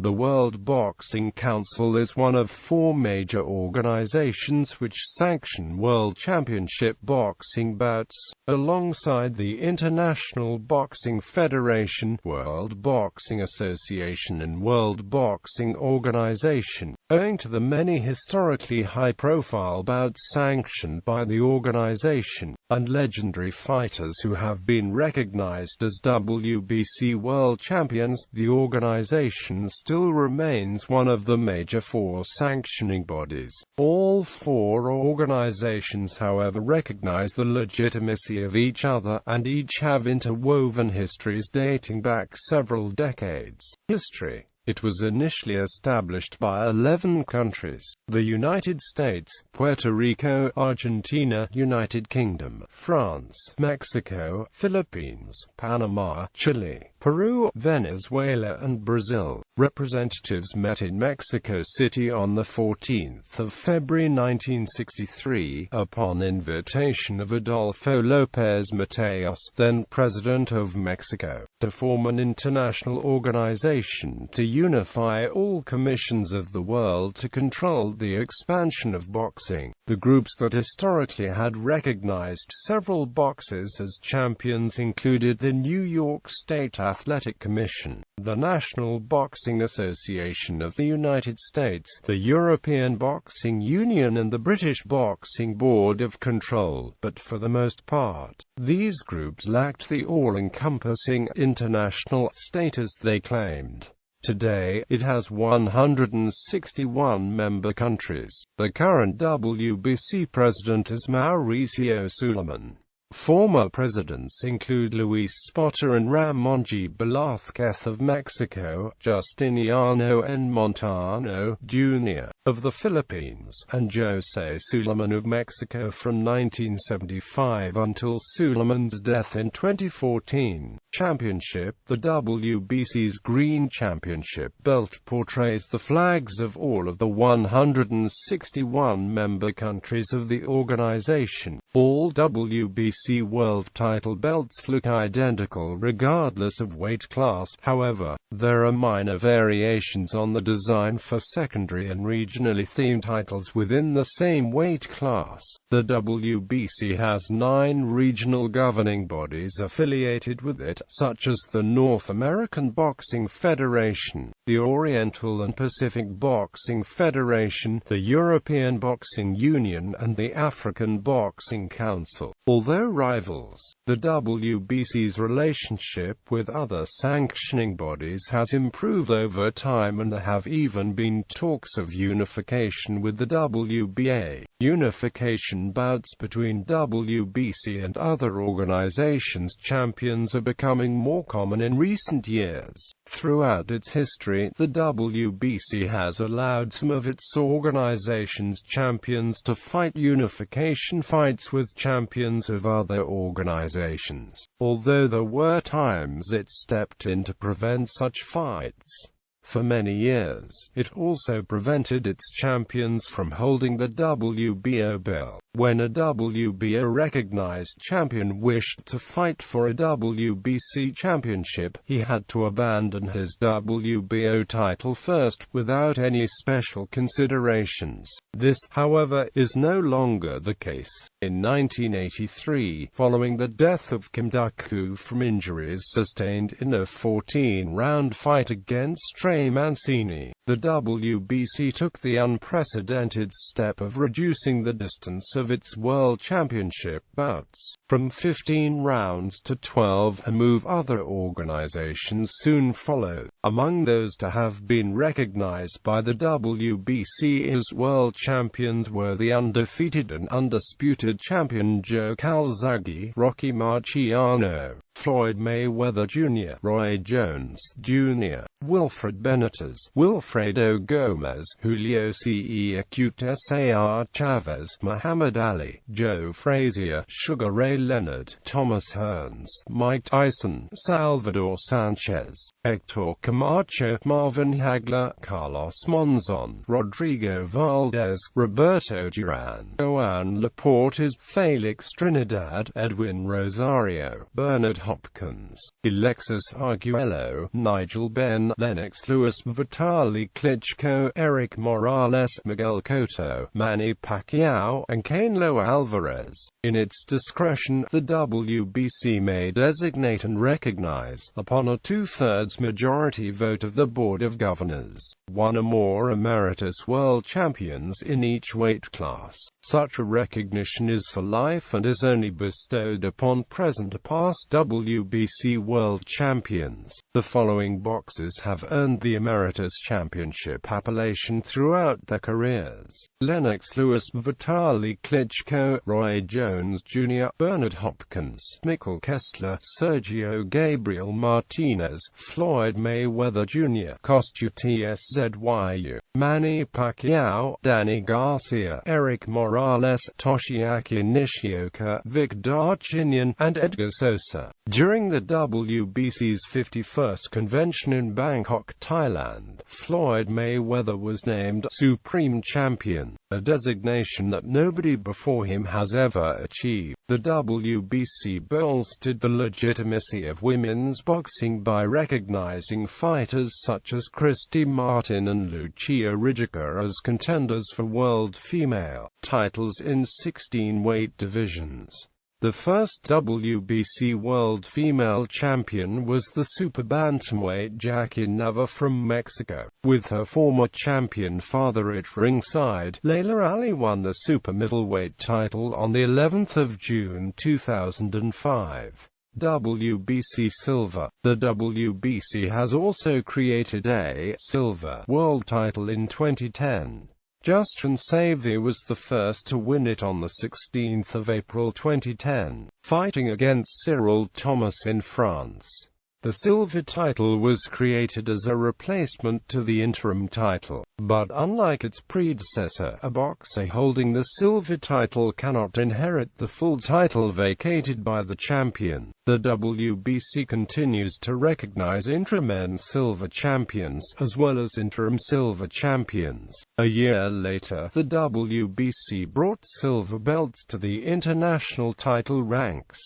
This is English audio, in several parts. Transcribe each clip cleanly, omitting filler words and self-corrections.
The World Boxing Council is one of four major organizations which sanction World Championship boxing bouts, alongside the International Boxing Federation, World Boxing Association and World Boxing Organization. Owing to the many historically high-profile bouts sanctioned by the organization, and legendary fighters who have been recognized as WBC World Champions, the organization still remains one of the major four sanctioning bodies. All four organizations, however, recognize the legitimacy of each other, and each have interwoven histories dating back several decades. History. It was initially established by 11 countries: the United States, Puerto Rico, Argentina, United Kingdom, France, Mexico, Philippines, Panama, Chile, Peru, Venezuela and Brazil. Representatives met in Mexico City on 14 February 1963, upon invitation of Adolfo López Mateos, then President of Mexico, to form an international organization to unify all commissions of the world to control the expansion of boxing. The groups that historically had recognized several boxers as champions included the New York State Athletic Commission, the National Boxing Association of the United States, the European Boxing Union and the British Boxing Board of Control, but for the most part, these groups lacked the all-encompassing international status they claimed. Today, it has 161 member countries. The current WBC president is Mauricio Suleiman. Former presidents include Luis Spota and Ramón Velázquez of Mexico, Justiniano N. Montano, Jr. of the Philippines, and José Suleiman of Mexico from 1975 until Suleiman's death in 2014. Championship. The WBC's Green Championship belt portrays the flags of all of the 161 member countries of the organization. All WBC World title belts look identical regardless of weight class. However, there are minor variations on the design for secondary and regionally themed titles within the same weight class. The WBC has 9 regional governing bodies affiliated with it, such as the North American Boxing Federation, the Oriental and Pacific Boxing Federation, the European Boxing Union and the African Boxing Council. Although rivals, the WBC's relationship with other sanctioning bodies has improved over time, and there have even been talks of unification with the WBA. Unification bouts between WBC and other organizations' champions are becoming more common in recent years. Throughout its history, the WBC has allowed some of its organizations' champions to fight unification fights with champions of other organizations, although there were times it stepped in to prevent such fights. For many years, it also prevented its champions from holding the WBO belt. When a WBO-recognized champion wished to fight for a WBC championship, he had to abandon his WBO title first, without any special considerations. This, however, is no longer the case. In 1983, following the death of Kim Duku from injuries sustained in a 14-round fight against Trey Mancini, the WBC took the unprecedented step of reducing the distance of its World Championship bouts from 15 rounds to 12, a move other organizations soon followed. Among those to have been recognized by the WBC as world champions were the undefeated and undisputed champion Joe Calzaghe, Rocky Marciano, Floyd Mayweather Jr., Roy Jones Jr., Wilfred Benitez, Wilfredo Gomez, Julio Cesar Chavez, Muhammad Ali, Joe Frazier, Sugar Ray Leonard, Thomas Hearns, Mike Tyson, Salvador Sanchez, Hector Camacho, Marvin Hagler, Carlos Monzon, Rodrigo Valdez, Roberto Duran, Joan Laporte, Felix Trinidad, Edwin Rosario, Bernard Hopkins, Alexis Arguello, Nigel Benn, Lennox Lewis, Vitaly Klitschko, Eric Morales, Miguel Cotto, Manny Pacquiao, and Canelo Alvarez. In its discretion, the WBC may designate and recognize, upon a two-thirds majority vote of the Board of Governors, one or more emeritus world champions in each weight class. Such a recognition is for life and is only bestowed upon present or past WBC World Champions. The following boxers have earned the Emeritus Championship appellation throughout their careers: Lennox Lewis, Vitaly Klitschko, Roy Jones Jr., Bernard Hopkins, Mikkel Kessler, Sergio Gabriel Martinez, Floyd Mayweather Jr., Kostya Tzyu, Manny Pacquiao, Danny Garcia, Eric Morales, Toshiaki Nishioka, Vic Darchinyan, and Edgar Sosa. During the WBC's 51st convention in Bangkok, Thailand, Floyd Mayweather was named Supreme Champion, a designation that nobody before him has ever achieved. The WBC bolstered the legitimacy of women's boxing by recognizing fighters such as Christy Martin and Lucia Rijeka as contenders for world female titles in 16 weight divisions. The first WBC World Female Champion was the super bantamweight Jackie Nava from Mexico. With her former champion father at ringside, Layla Ali won the super middleweight title on the 11th of June 2005. WBC Silver. The WBC has also created a Silver World title in 2010. Justin Savy was the first to win it on the 16th of April 2010, fighting against Cyril Thomas in France. The silver title was created as a replacement to the interim title, but unlike its predecessor, a boxer holding the silver title cannot inherit the full title vacated by the champion. The WBC continues to recognize interim and silver champions, as well as interim silver champions. A year later, the WBC brought silver belts to the international title ranks.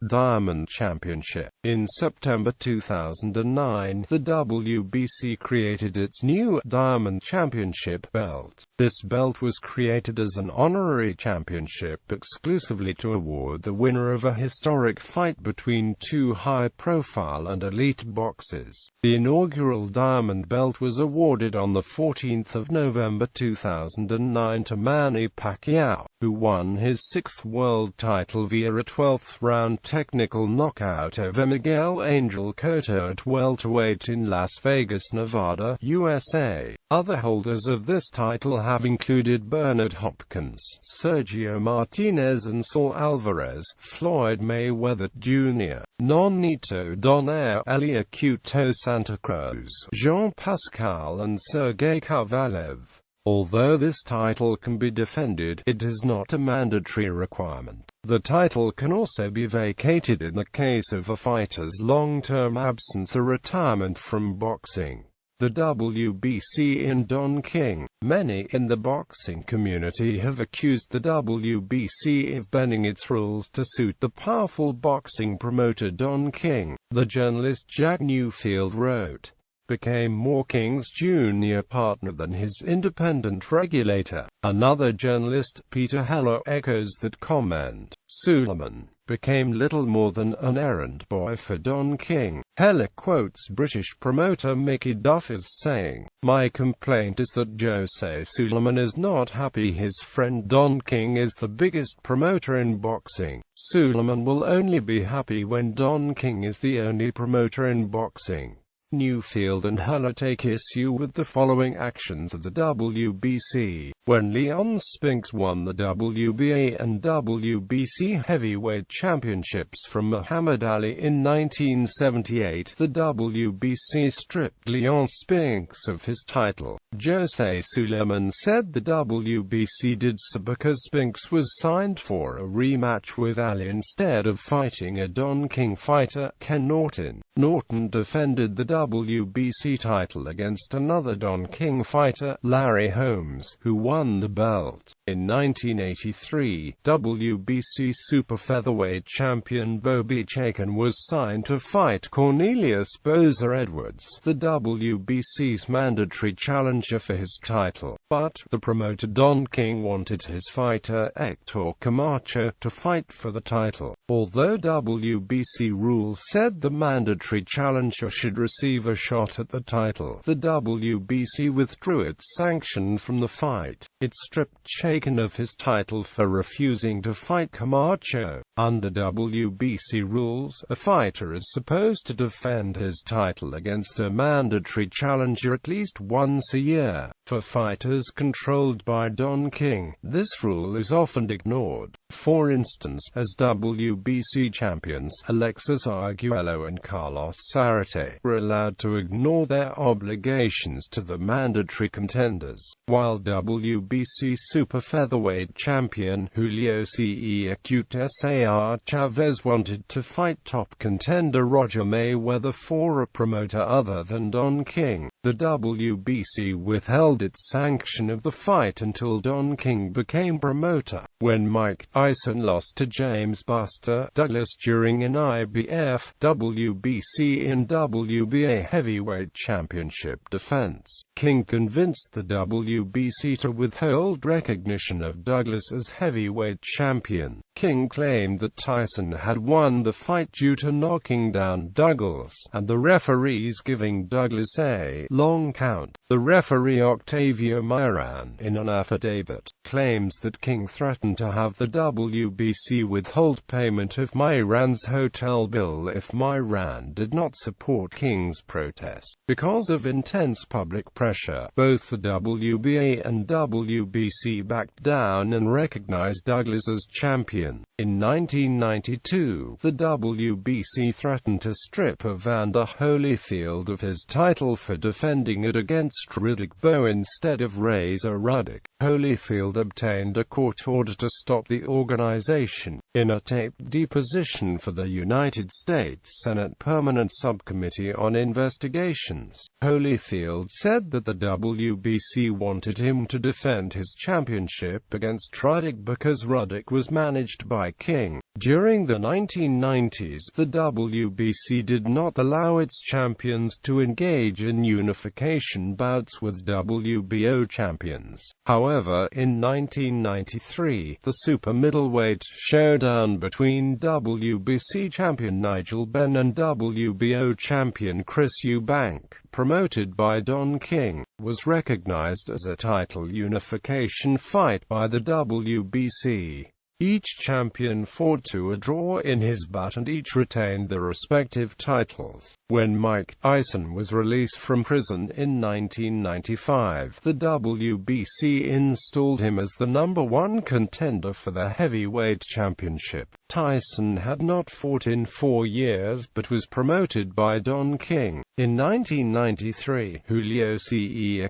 Diamond Championship. In September 2009, the WBC created its new Diamond Championship belt. This belt was created as an honorary championship exclusively to award the winner of a historic fight between two high-profile and elite boxers. The inaugural Diamond belt was awarded on the 14th of November 2009 to Manny Pacquiao, who won his sixth world title via a 12th round technical knockout over Miguel Angel Cotto at welterweight in Las Vegas, Nevada, USA. Other holders of this title have included Bernard Hopkins, Sergio Martinez and Saul Alvarez, Floyd Mayweather Jr., Nonito Donaire, Elia Cuto Santa Cruz, Jean-Pascal and Sergey Kovalev. Although this title can be defended, it is not a mandatory requirement. The title can also be vacated in the case of a fighter's long-term absence or retirement from boxing. The WBC in Don King. Many in the boxing community have accused the WBC of bending its rules to suit the powerful boxing promoter Don King. The journalist Jack Newfield wrote, became more King's junior partner than his independent regulator. Another journalist, Peter Heller, echoes that comment. Suleiman became little more than an errand boy for Don King. Heller quotes British promoter Mickey Duff as saying, "My complaint is that Jose Suleiman is not happy his friend Don King is the biggest promoter in boxing. Suleiman will only be happy when Don King is the only promoter in boxing." Newfield and Heller take issue with the following actions of the WBC. When Leon Spinks won the WBA and WBC heavyweight championships from Muhammad Ali in 1978, the WBC stripped Leon Spinks of his title. Jose Suleiman said the WBC did so because Spinks was signed for a rematch with Ali instead of fighting a Don King fighter, Ken Norton. Norton defended the WBC title against another Don King fighter, Larry Holmes, who won won the belt. In 1983, WBC super featherweight champion Bobby Chacon was signed to fight Cornelius Bowser Edwards, the WBC's mandatory challenger for his title, but the promoter Don King wanted his fighter Hector Camacho to fight for the title. Although WBC rules said the mandatory challenger should receive a shot at the title, the WBC withdrew its sanction from the fight. It stripped Chacon of his title for refusing to fight Camacho. Under WBC rules, a fighter is supposed to defend his title against a mandatory challenger at least once a year. For fighters controlled by Don King, this rule is often ignored. For instance, as WBC champions, Alexis Arguello and Carlos Zarate were allowed to ignore their obligations to the mandatory contenders, while WBC super featherweight champion Julio Cesar Chavez wanted to fight top contender Roger Mayweather for a promoter other than Don King. The WBC withheld its sanction of the fight until Don King became promoter. When Mike Tyson lost to James Buster Douglas during an IBF, WBC and WBA heavyweight championship defense, King convinced the WBC to withhold recognition of Douglas as heavyweight champion. King claimed that Tyson had won the fight due to knocking down Douglas, and the referees giving Douglas a long count. The referee Octavio Myran, in an affidavit, claims that King threatened to have the WBC withhold payment of Myran's hotel bill if Myran did not support King's protest. Because of intense public pressure, both the WBA and WBC backed down and recognized Douglas as champion. In 1992, the WBC threatened to strip Evander Holyfield of his title for defending it against Riddick Bowe instead of Razor Ruddock. Holyfield obtained a court order to stop the organization. In a taped deposition for the United States Senate Permanent Subcommittee on Investigations, Holyfield said that the WBC wanted him to defend his championship against Ruddock because Ruddock was managed by King. During the 1990s, the WBC did not allow its champions to engage in unification bouts with WBO champions. However, in 1993, the super middleweight showdown between WBC champion Nigel Benn and WBO champion Chris Eubank, promoted by Don King, was recognized as a title unification fight by the WBC. Each champion fought to a draw in his bout and each retained their respective titles. When Mike Tyson was released from prison in 1995, the WBC installed him as the #1 contender for the heavyweight championship. Tyson had not fought in 4 years but was promoted by Don King. In 1993, Julio Cesar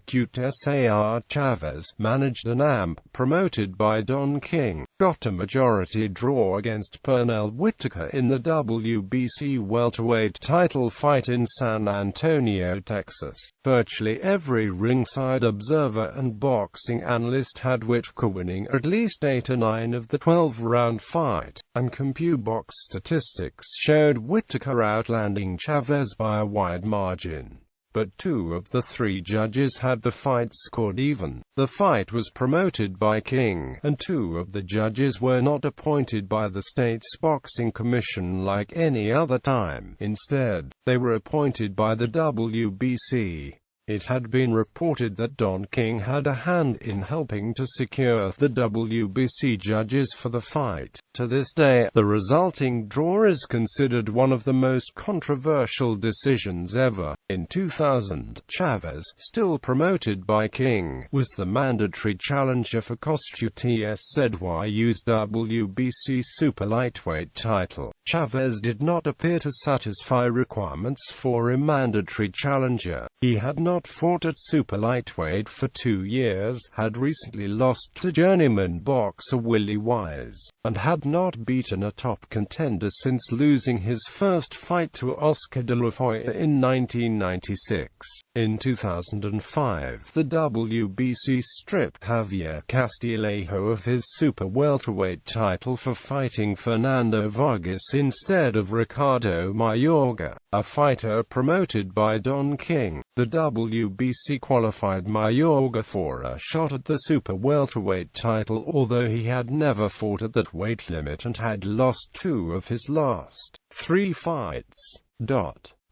Chavez, managed an AMP, promoted by Don King, got a majority draw against Pernell Whitaker in the WBC welterweight title fight in San Antonio, Texas. Virtually every ringside observer and boxing analyst had Whitaker winning at least 8 or 9 of the 12-round fight, and CompuBox statistics showed Whitaker outlanding Chavez by a wide margin. But 2 of the 3 judges had the fight scored even. The fight was promoted by King, and 2 of the judges were not appointed by the state's boxing commission like any other time. Instead, they were appointed by the WBC. It had been reported that Don King had a hand in helping to secure the WBC judges for the fight. To this day, the resulting draw is considered one of the most controversial decisions ever. In 2000, Chavez, still promoted by King, was the mandatory challenger for Kostya Sedwyu's WBC super lightweight title. Chavez did not appear to satisfy requirements for a mandatory challenger. He had not not fought at super lightweight for 2 years, had recently lost to journeyman boxer Willie Wise, and had not beaten a top contender since losing his first fight to Oscar de la Hoya in 1996. In 2005, the WBC stripped Javier Castillejo of his super welterweight title for fighting Fernando Vargas instead of Ricardo Mayorga, a fighter promoted by Don King. The WBC qualified Mayorga for a shot at the super welterweight title, although he had never fought at that weight limit and had lost 2 of his last 3 fights.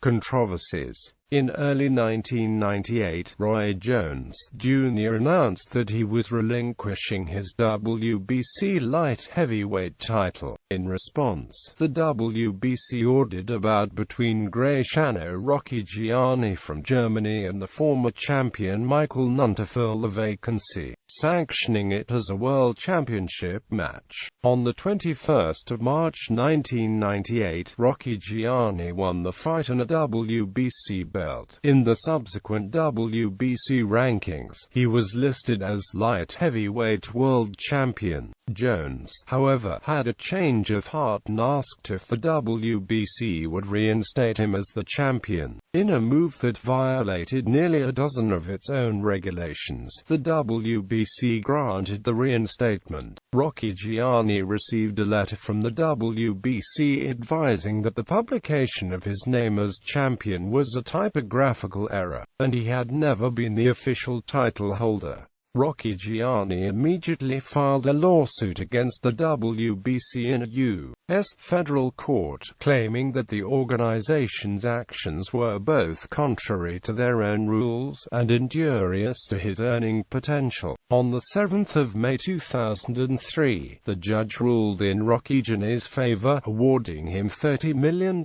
Controversies. In early 1998, Roy Jones Jr. announced that he was relinquishing his WBC light heavyweight title. In response, the WBC ordered a bout between Graciano Rocchigiani from Germany and the former champion Michael Nunn to fill the vacancy, sanctioning it as a World Championship match. On the 21st of March 1998, Rocchigiani won the fight and a WBC belt. In the subsequent WBC rankings, he was listed as light heavyweight world champion. Jones, however, had a change of heart and asked if the WBC would reinstate him as the champion. In a move that violated nearly a dozen of its own regulations, the WBC granted the reinstatement. Rocchigiani received a letter from the WBC advising that the publication of his name as champion was a typographical error, and he had never been the official title holder. Rocchigiani immediately filed a lawsuit against the WBC in a U.S. federal court, claiming that the organization's actions were both contrary to their own rules and injurious to his earning potential. On the 7th of May 2003, the judge ruled in Rocchigiani's favor, awarding him $30 million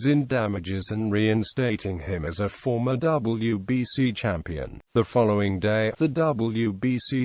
in damages and reinstating him as a former WBC champion. The following day, the WBC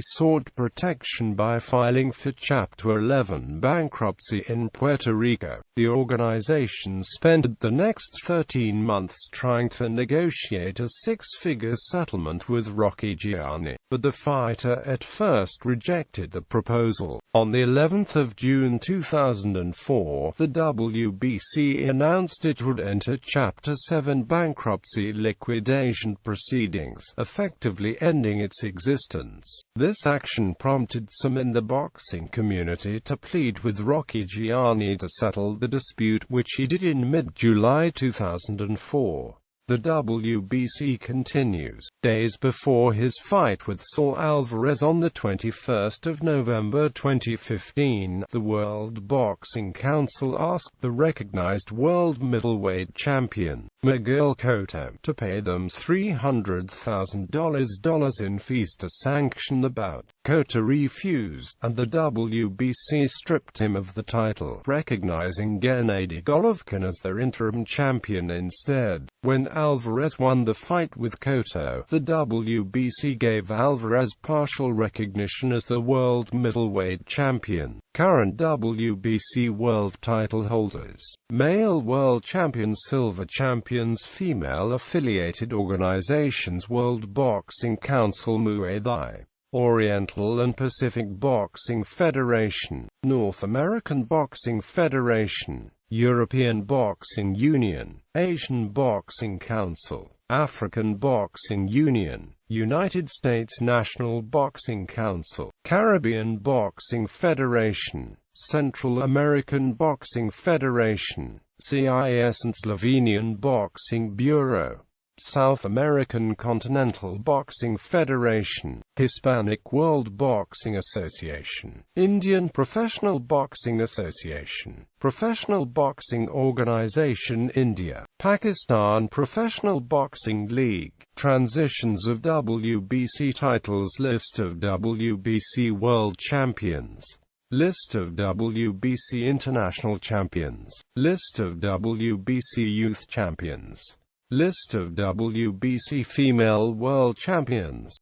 sought protection by filing for Chapter 11 bankruptcy in Puerto Rico. The organization spent the next 13 months trying to negotiate a 6-figure settlement with Rocchigiani, but the fighter at first rejected the proposal. On the 11th of June 2004, the WBC announced it would enter Chapter 7 bankruptcy liquidation proceedings, effectively ending its existence. This action prompted some in the boxing community to plead with Rocchigiani to settle the dispute, which he did in mid-July 2004. The WBC continues. Days before his fight with Saul Alvarez on the 21st of November 2015, the World Boxing Council asked the recognized world middleweight champion, Miguel Cotto, to pay them $300,000 in fees to sanction the bout. Cotto refused, and the WBC stripped him of the title, recognizing Gennady Golovkin as their interim champion instead. When Alvarez won the fight with Cotto, the WBC gave Alvarez partial recognition as the world middleweight champion. Current WBC world title holders: male world champions, silver champions, female affiliated organizations: World Boxing Council, Muay Thai, Oriental and Pacific Boxing Federation, North American Boxing Federation, European Boxing Union, Asian Boxing Council, African Boxing Union, United States National Boxing Council, Caribbean Boxing Federation, Central American Boxing Federation, CIS and Slovenian Boxing Bureau, South American Continental Boxing Federation, Hispanic World Boxing Association, Indian Professional Boxing Association, Professional Boxing Organization India, Pakistan Professional Boxing League. Transitions of WBC titles. List of WBC World Champions. List of WBC International Champions. List of WBC Youth Champions. List of WBC Female World Champions.